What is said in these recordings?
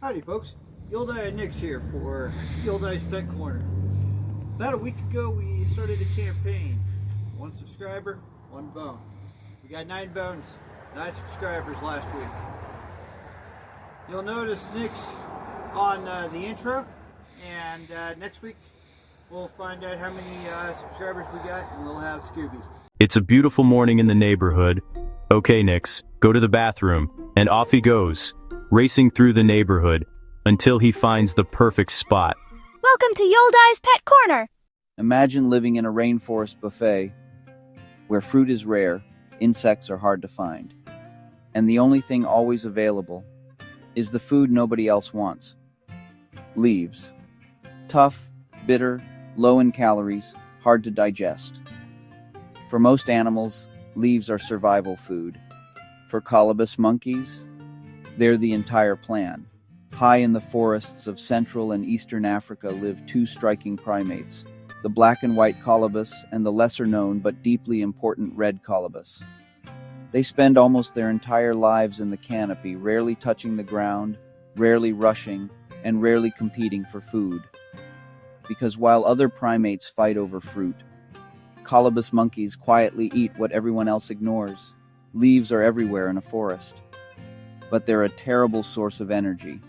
Howdy folks, Yield Eye Nick's here for Yield Eye's Pet Corner. About a week ago we started a campaign. One subscriber, one bone. We got 9 bones, 9 subscribers last week. You'll notice Nick's on the intro, and next week we'll find out how many subscribers we got, and we'll have Scooby. It's a beautiful morning in the neighborhood. Okay, Nix, go to the bathroom. And off he goes, racing through the neighborhood, until he finds the perfect spot. Welcome to Yoldai's Pet Corner. Imagine living in a rainforest buffet where fruit is rare, insects are hard to find, and the only thing always available is the food nobody else wants. Leaves. Tough, bitter, low in calories, hard to digest. For most animals, leaves are survival food. For Colobus monkeys, they're the entire plan. High in the forests of Central and Eastern Africa live 2 striking primates, the black and white Colobus and the lesser-known but deeply important red Colobus. They spend almost their entire lives in the canopy, rarely touching the ground, rarely rushing, and rarely competing for food. Because while other primates fight over fruit, Colobus monkeys quietly eat what everyone else ignores. Leaves are everywhere in a forest. But they're a terrible source of energy.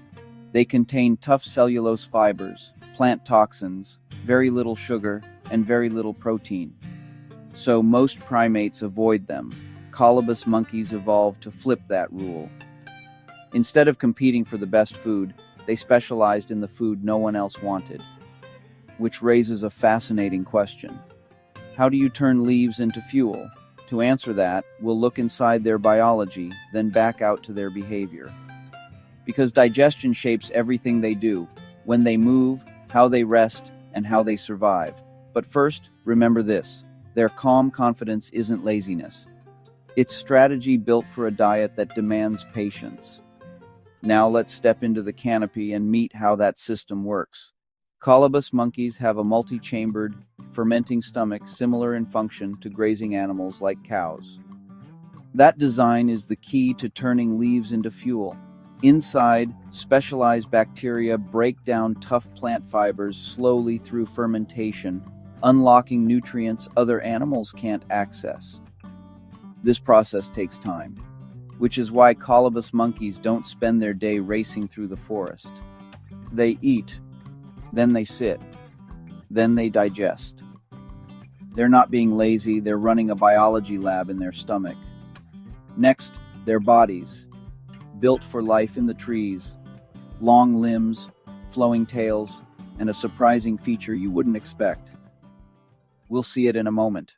They contain tough cellulose fibers, plant toxins, very little sugar, and very little protein. So most primates avoid them. Colobus monkeys evolved to flip that rule. Instead of competing for the best food, they specialized in the food no one else wanted. Which raises a fascinating question. How do you turn leaves into fuel? To answer that, we'll look inside their biology, then back out to their behavior. Because digestion shapes everything they do, when they move, how they rest, and how they survive. But first, remember this: their calm confidence isn't laziness. It's strategy built for a diet that demands patience. Now let's step into the canopy and meet how that system works. Colobus monkeys have a multi-chambered, fermenting stomach similar in function to grazing animals like cows. That design is the key to turning leaves into fuel. Inside, specialized bacteria break down tough plant fibers slowly through fermentation, unlocking nutrients other animals can't access. This process takes time, which is why Colobus monkeys don't spend their day racing through the forest. They eat, then they sit, then they digest. They're not being lazy, they're running a biology lab in their stomach. Next, their bodies, built for life in the trees. Long limbs, flowing tails, and a surprising feature you wouldn't expect. We'll see it in a moment.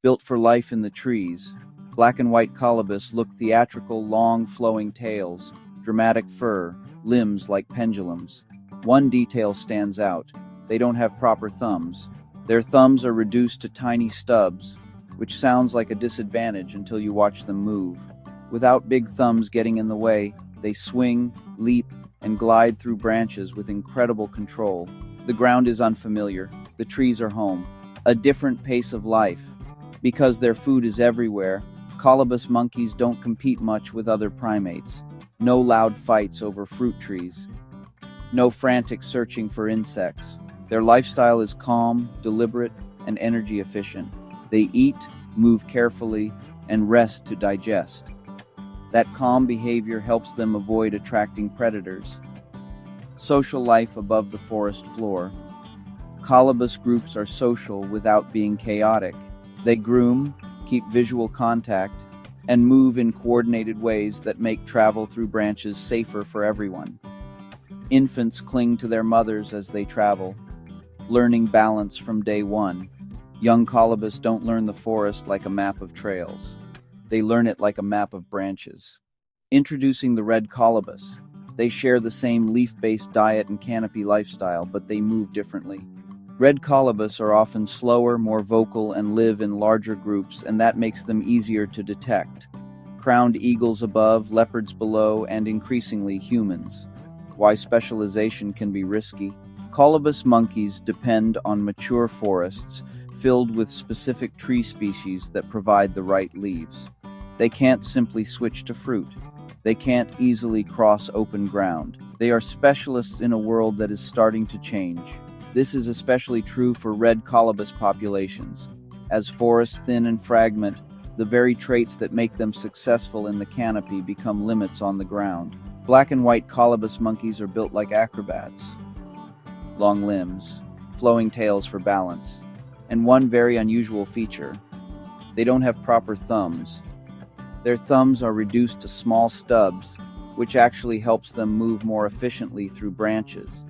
Built for life in the trees, black and white Colobus look theatrical, long flowing tails, dramatic fur, limbs like pendulums. One detail stands out. They don't have proper thumbs. Their thumbs are reduced to tiny stubs, which sounds like a disadvantage until you watch them move. Without big thumbs getting in the way, they swing, leap, and glide through branches with incredible control. The ground is unfamiliar. The trees are home. A different pace of life. Because their food is everywhere, Colobus monkeys don't compete much with other primates. No loud fights over fruit trees. No frantic searching for insects. Their lifestyle is calm, deliberate, and energy efficient. They eat, move carefully, and rest to digest. That calm behavior helps them avoid attracting predators. Social life above the forest floor. Colobus groups are social without being chaotic. They groom, keep visual contact, and move in coordinated ways that make travel through branches safer for everyone. Infants cling to their mothers as they travel, learning balance from day one. Young Colobus don't learn the forest like a map of trails. They learn it like a map of branches. Introducing the red Colobus. They share the same leaf-based diet and canopy lifestyle, but they move differently. Red Colobus are often slower, more vocal, and live in larger groups, and that makes them easier to detect. Crowned eagles above, leopards below, and increasingly humans. Why specialization can be risky. Colobus monkeys depend on mature forests filled with specific tree species that provide the right leaves. They can't simply switch to fruit. They can't easily cross open ground. They are specialists in a world that is starting to change. This is especially true for red colobus populations. As forests thin and fragment, the very traits that make them successful in the canopy become limits on the ground. Black and white colobus monkeys are built like acrobats. Long limbs, flowing tails for balance, and one very unusual feature: they don't have proper thumbs. Their thumbs are reduced to small stubs, which actually helps them move more efficiently through branches.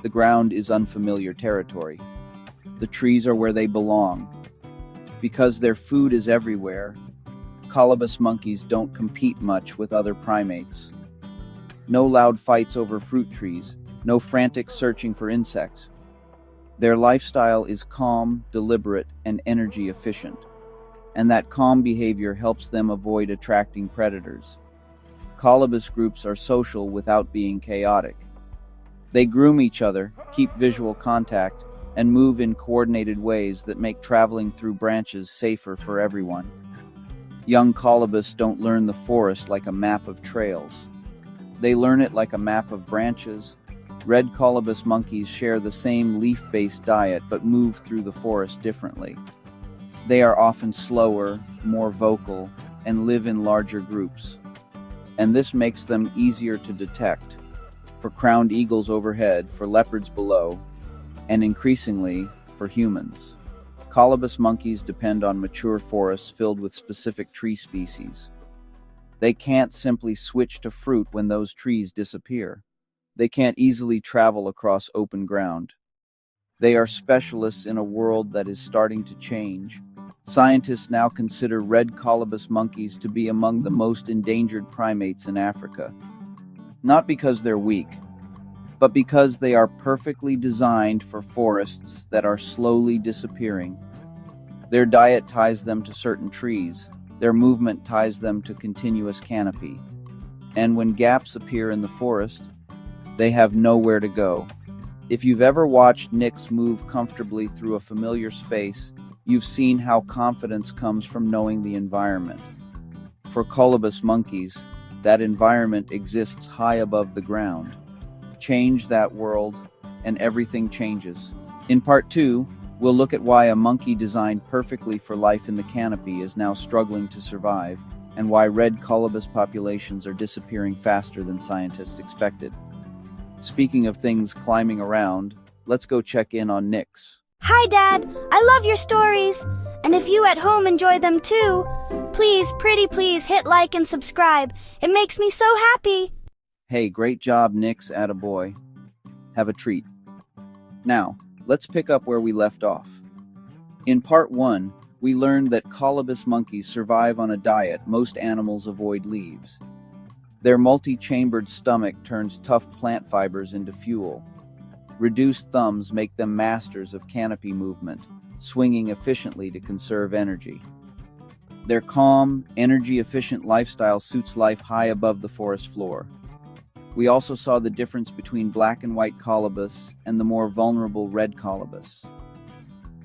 The ground is unfamiliar territory. The trees are where they belong. Because their food is everywhere, colobus monkeys don't compete much with other primates. No loud fights over fruit trees, no frantic searching for insects. Their lifestyle is calm, deliberate, and energy efficient. And that calm behavior helps them avoid attracting predators. Colobus groups are social without being chaotic. They groom each other, keep visual contact, and move in coordinated ways that make traveling through branches safer for everyone. Young colobus don't learn the forest like a map of trails. They learn it like a map of branches. Red colobus monkeys share the same leaf-based diet but move through the forest differently. They are often slower, more vocal, and live in larger groups. And this makes them easier to detect, for crowned eagles overhead, for leopards below, and increasingly, for humans. Colobus monkeys depend on mature forests filled with specific tree species. They can't simply switch to fruit when those trees disappear. They can't easily travel across open ground. They are specialists in a world that is starting to change. Scientists now consider red colobus monkeys to be among the most endangered primates in Africa. Not because they're weak, but because they are perfectly designed for forests that are slowly disappearing. Their diet ties them to certain trees. Their movement ties them to continuous canopy. And when gaps appear in the forest, they have nowhere to go. If you've ever watched Nix move comfortably through a familiar space, you've seen how confidence comes from knowing the environment. For colobus monkeys, that environment exists high above the ground. Change that world, and everything changes. In part 2, we'll look at why a monkey designed perfectly for life in the canopy is now struggling to survive, and why red colobus populations are disappearing faster than scientists expected. Speaking of things climbing around, let's go check in on Nix. Hi, Dad. I love your stories. And if you at home enjoy them too, please, pretty please hit like and subscribe. It makes me so happy. Hey, great job, Nix, attaboy. Have a treat. Now, let's pick up where we left off. In part 1, we learned that colobus monkeys survive on a diet most animals avoid leaves. Their multi-chambered stomach turns tough plant fibers into fuel. Reduced thumbs make them masters of canopy movement, swinging efficiently to conserve energy. Their calm, energy-efficient lifestyle suits life high above the forest floor. We also saw the difference between black and white colobus and the more vulnerable red colobus.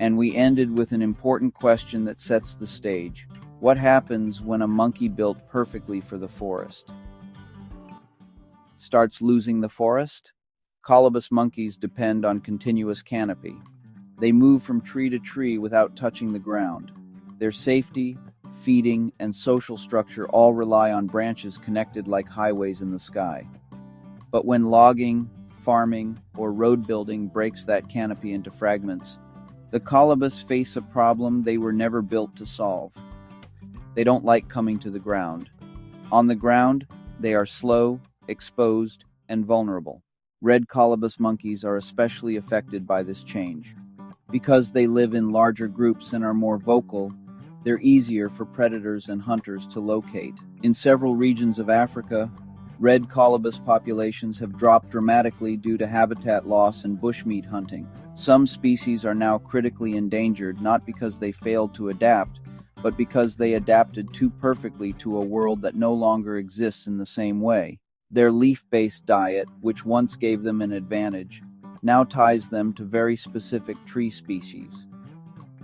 And we ended with an important question that sets the stage. What happens when a monkey built perfectly for the forest starts losing the forest? Colobus monkeys depend on continuous canopy. They move from tree to tree without touching the ground. Their safety, feeding, and social structure all rely on branches connected like highways in the sky. But when logging, farming, or road building breaks that canopy into fragments, the colobus face a problem they were never built to solve. They don't like coming to the ground. On the ground, they are slow, exposed, and vulnerable. Red colobus monkeys are especially affected by this change. Because they live in larger groups and are more vocal, they're easier for predators and hunters to locate. In several regions of Africa, red colobus populations have dropped dramatically due to habitat loss and bushmeat hunting. Some species are now critically endangered not because they failed to adapt, but because they adapted too perfectly to a world that no longer exists in the same way. Their leaf-based diet, which once gave them an advantage, now ties them to very specific tree species.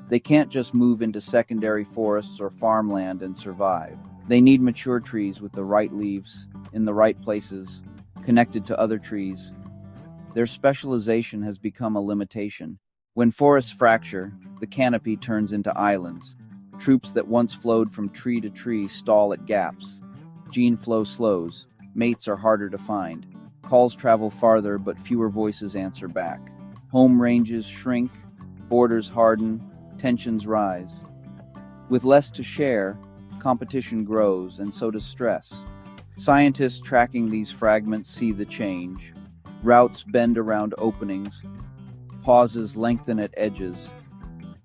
They can't just move into secondary forests or farmland and survive. They need mature trees with the right leaves, in the right places, connected to other trees. Their specialization has become a limitation. When forests fracture, the canopy turns into islands. Troops that once flowed from tree to tree stall at gaps. Gene flow slows. Mates are harder to find. Calls travel farther, but fewer voices answer back. Home ranges shrink, borders harden, tensions rise. With less to share, competition grows, and so does stress. Scientists tracking these fragments see the change. Routes bend around openings. Pauses lengthen at edges.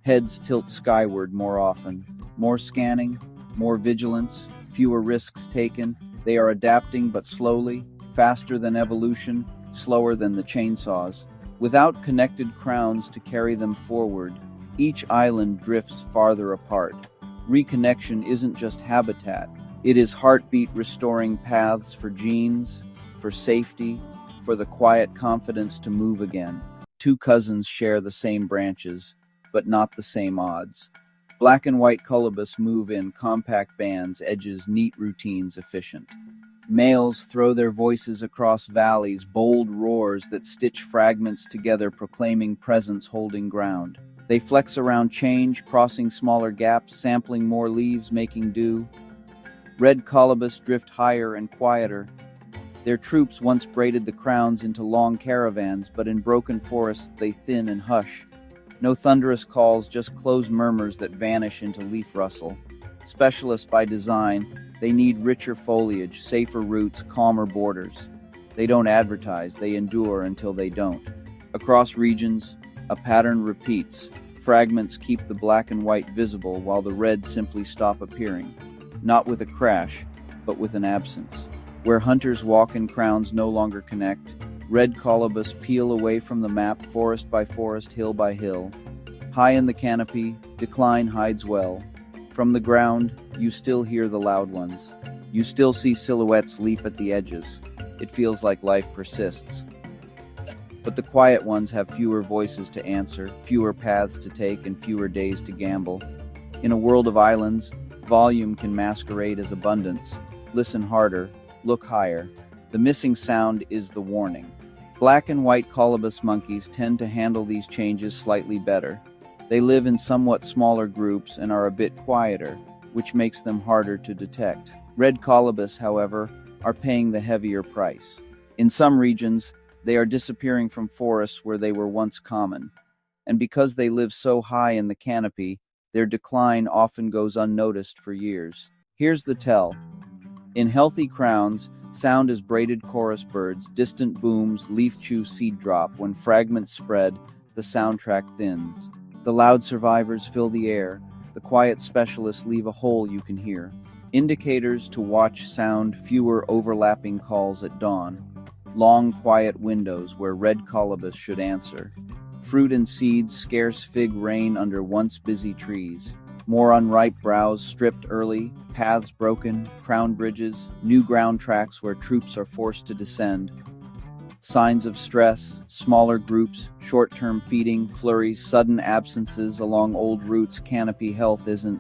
Heads tilt skyward more often. More scanning, more vigilance, fewer risks taken. They are adapting, but slowly, faster than evolution, slower than the chainsaws. Without connected crowns to carry them forward, each island drifts farther apart. Reconnection isn't just habitat. It is heartbeat restoring paths for genes, for safety, for the quiet confidence to move again. Two cousins share the same branches, but not the same odds. Black and white Colobus move in compact bands, edges neat, routines efficient. Males throw their voices across valleys, bold roars that stitch fragments together, proclaiming presence, holding ground. They flex around change, crossing smaller gaps, sampling more leaves, making do. Red Colobus drift higher and quieter. Their troops once braided the crowns into long caravans, but in broken forests they thin and hush. No thunderous calls, just closed murmurs that vanish into leaf rustle. Specialists by design, they need richer foliage, safer roots, calmer borders. They don't advertise, they endure until they don't. Across regions, a pattern repeats. Fragments keep the black and white visible while the red simply stop appearing. Not with a crash, but with an absence. Where hunters walk and crowns no longer connect, red Colobus peel away from the map, forest by forest, hill by hill. High in the canopy, decline hides well. From the ground, you still hear the loud ones. You still see silhouettes leap at the edges. It feels like life persists. But the quiet ones have fewer voices to answer, fewer paths to take, and fewer days to gamble. In a world of islands, volume can masquerade as abundance. Listen harder, look higher. The missing sound is the warning. Black and white Colobus monkeys tend to handle these changes slightly better. They live in somewhat smaller groups and are a bit quieter, which makes them harder to detect. Red Colobus, however, are paying the heavier price. In some regions, they are disappearing from forests where they were once common. And because they live so high in the canopy, their decline often goes unnoticed for years. Here's the tell. In healthy crowns, sound is braided chorus birds, distant booms, leaf chew, seed drop. When fragments spread, the soundtrack thins. The loud survivors fill the air. The quiet specialists leave a hole you can hear. Indicators to watch sound, fewer overlapping calls at dawn. Long, quiet windows where red Colobus should answer. Fruit and seeds, scarce fig rain under once busy trees. More unripe browse stripped early, paths broken, crown bridges, new ground tracks where troops are forced to descend. Signs of stress, smaller groups, short-term feeding, flurries, sudden absences along old routes. Canopy health isn't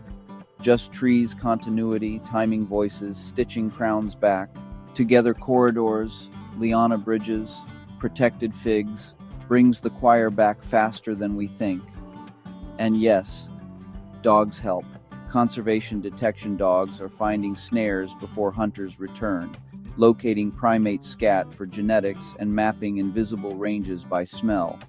just trees, continuity, timing voices, stitching crowns back. Together corridors, liana bridges, protected figs, brings the choir back faster than we think. And yes, dogs help. Conservation detection dogs are finding snares before hunters return, locating primate scat for genetics and mapping invisible ranges by smell.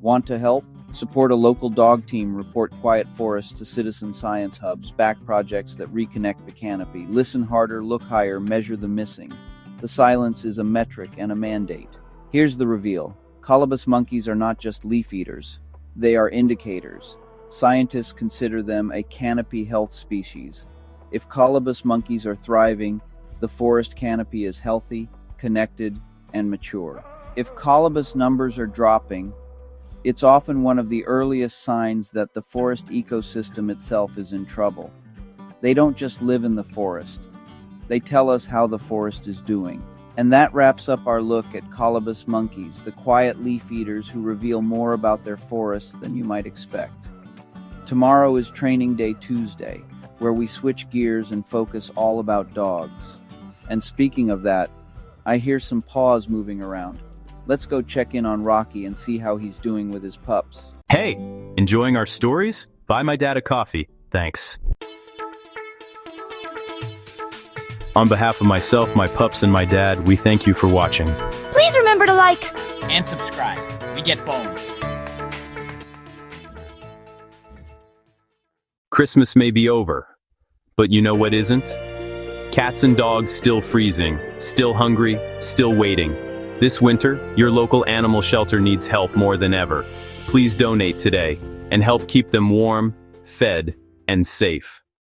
Want to help? Support a local dog team, report quiet forests to citizen science hubs, back projects that reconnect the canopy. Listen harder, look higher, measure the missing. The silence is a metric and a mandate. Here's the reveal. Colobus monkeys are not just leaf eaters. They are indicators. Scientists consider them a canopy health species. If Colobus monkeys are thriving, the forest canopy is healthy, connected, and mature. If Colobus numbers are dropping, it's often one of the earliest signs that the forest ecosystem itself is in trouble. They don't just live in the forest. They tell us how the forest is doing. And that wraps up our look at Colobus monkeys, the quiet leaf eaters who reveal more about their forests than you might expect. Tomorrow is Training Day Tuesday. where we switch gears and focus all about dogs. And speaking of that, I hear some paws moving around. Let's go check in on Rocky and see how he's doing with his pups. Hey, enjoying our stories? Buy my dad a coffee, thanks. On behalf of myself, my pups, and my dad, we thank you for watching. Please remember to like And subscribe. We get bones. Christmas may be over, but you know what isn't? Cats and dogs still freezing, still hungry, still waiting. This winter, your local animal shelter needs help more than ever. Please donate today and help keep them warm, fed, and safe.